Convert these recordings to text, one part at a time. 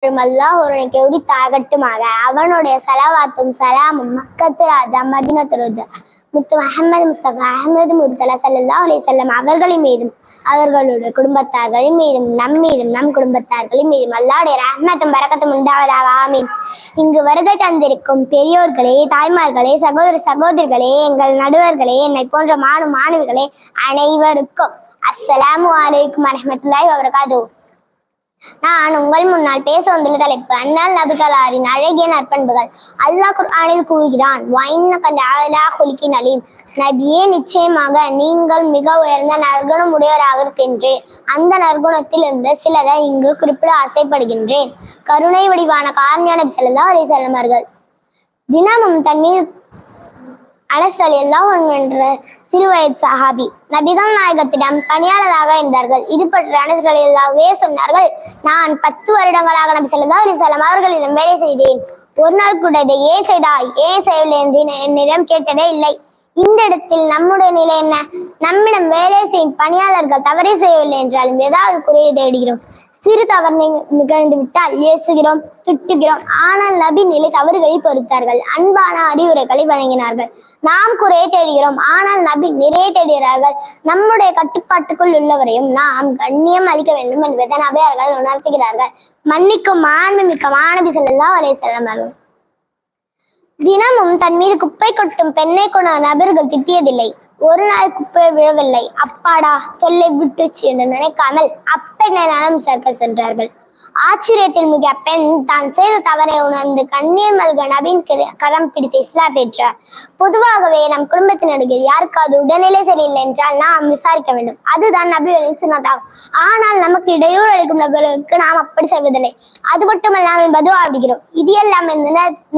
அல்லாஹ் ஒருவனுக்கு உரித்தாகட்டுமாக. அவனுடைய சலவாத்தும் சலாமும் மக்கத்து ராஜா மதீனத்து ரோஜா முத்து முஹம்மது முஸ்தபா அஹமது முர்தலா ஸல்லல்லாஹு அலைஹி வஸல்லம் அவர்களின் மீதும் அவர்களுடைய குடும்பத்தார்களின் மீதும் நம் மீதும் நம் குடும்பத்தார்களின் மீதும் அல்லாஹ்வுடைய ரஹ்மத்தும் பரக்கத்தும் உண்டாவதாக. ஆமீன். இங்கு வருகை தந்திருக்கும் பெரியோர்களே, தாய்மார்களே, சகோதர சகோதரிகளே, எங்கள் நடுவர்களே, என்னை போன்ற மாணவிகளே அனைவருக்கும் அஸ்ஸலாமு அலைக்கும் வரஹ்மத்துல்லாஹி வபரகாத்துஹு. நான் உங்கள் முன்னால் பேச வந்துள்ள தலைப்பு அண்ணல் நபிகளாரின் அழகிய நற்பண்புகள். அல்லாஹ் குர்ஆனில் கூறுகிறான், நபியே, நிச்சயமாக நீங்கள் மிக உயர்ந்த நற்குணம் உடையவராக இருக்கின்றேன். அந்த நற்குணத்தில் இருந்து சிலதை இங்கு குறிப்பிட ஆசைப்படுகின்றேன். கருணை வடிவான காரணியான நபி ஸல்லல்லாஹு அலைஹி வஸல்லம் அவர்கள் தினமும் தன் மீது அனஸ் ரலியல்லாஹு அன்ஹு என்ற சிறுவயது சஹாபி நபிகள் நாயகத்திடம் பணியாளராக இருந்தார்கள். இது பற்றி அனஸ் ரலியல்லாஹு சொன்னார்கள், நான் 10 வருடங்களாக நபி ஸல்லல்லாஹு அலைஹி வஸல்லம் அவர்களிடம் வேலை செய்தேன். ஒரு நாள் கூட இதை ஏன் செய்தாய், ஏன் செய்யவில்லை என்று என்னிடம் கேட்டதே இல்லை. இந்த இடத்தில் நம்முடைய நிலை என்ன? நம்மிடம் வேலை செய்யும் பணியாளர்கள் தவறே செய்யவில்லை என்றாலும் ஏதாவது குறையை தேடுகிறோம். சிறு தவறு நிகழ்ந்து விட்டால் ஏசுகிறோம், திட்டுகிறோம். ஆனால் நபி நிலை தவறுகளை பொறுத்தார்கள், அன்பான அறிவுரைகளை வழங்கினார்கள். நாம் குறையை தேடுகிறோம், ஆனால் நபி நிறைய தேடுகிறார்கள். நம்முடைய கட்டுப்பாட்டுக்குள் உள்ளவரையும் நாம் கண்ணியம் அளிக்க வேண்டும் என்பதை நபி அவர்கள் உணர்த்துகிறார்கள். மன்னிக்கும் மாண்புமிக்க நபி ஸல்லல்லாஹு அலைஹி வஸல்லம் அவர்கள் தினமும் தன் மீது குப்பை கொட்டும் பெண்ணை கொண்ட நபர்கள் திட்டியதில்லை. ஒரு நாள் குப்பை விழவில்லை, அப்பாடா தொல்லை விட்டுச்சு என்று நினைக்காமல் அப்பெண்ணை நலம் சேர்க்க சென்றார்கள். ஆச்சரியத்தில் மிக அப்பெண் தான் செய்த தவறை உணர்ந்து கண்ணீர் மல்க நபியின் கரம் பிடித்து இஸ்லாத்தை ஏற்றார். பொதுவாகவே நம் குடும்பத்தினருக்கு யாருக்காவது உடல்நிலை சரியில்லை என்றால் நாம் விசாரிக்க வேண்டும். அதுதான் நபிகளின் சுன்னத்தாகும். ஆனால் நமக்கு இடையூறு அளிக்கும் நபர்களுக்கு நாம் அப்படி செய்வதில்லை. அது மட்டுமல்லாமல் பதுவா விடுகிறோம். இது எல்லாம் இந்த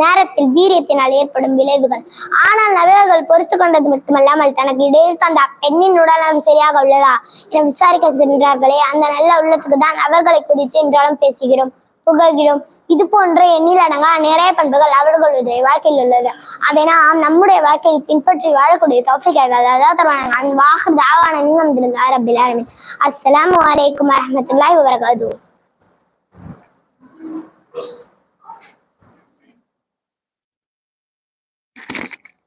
நேரத்தில் வீரியத்தினால் ஏற்படும் விளைவுகள். ஆனால் நபிகள் பொறுத்து கொண்டது மட்டுமல்லாமல் தனக்கு இடையூறு தந்த பெண்ணின் உடல்நலம் சரியாக உள்ளதா என விசாரிக்க சென்றார்களே, அந்த நல்ல உள்ளத்துக்கு தான் அவர்களை குறித்து என்றாலும் பேசுகிறோம், புகழ்கிறோம். இது போன்ற எண்ணில் அடங்கா நிறைய பண்புகள் அவர்களுடைய வாழ்க்கையில் உள்ளது. அதை நாம் நம்முடைய வாழ்க்கையில் பின்பற்றி வாழக்கூடிய தௌஃபீக் அஸ்ஸலாமு அலைக்கும் வரஹ்மத்துல்லாஹி வபரகாத்துஹு.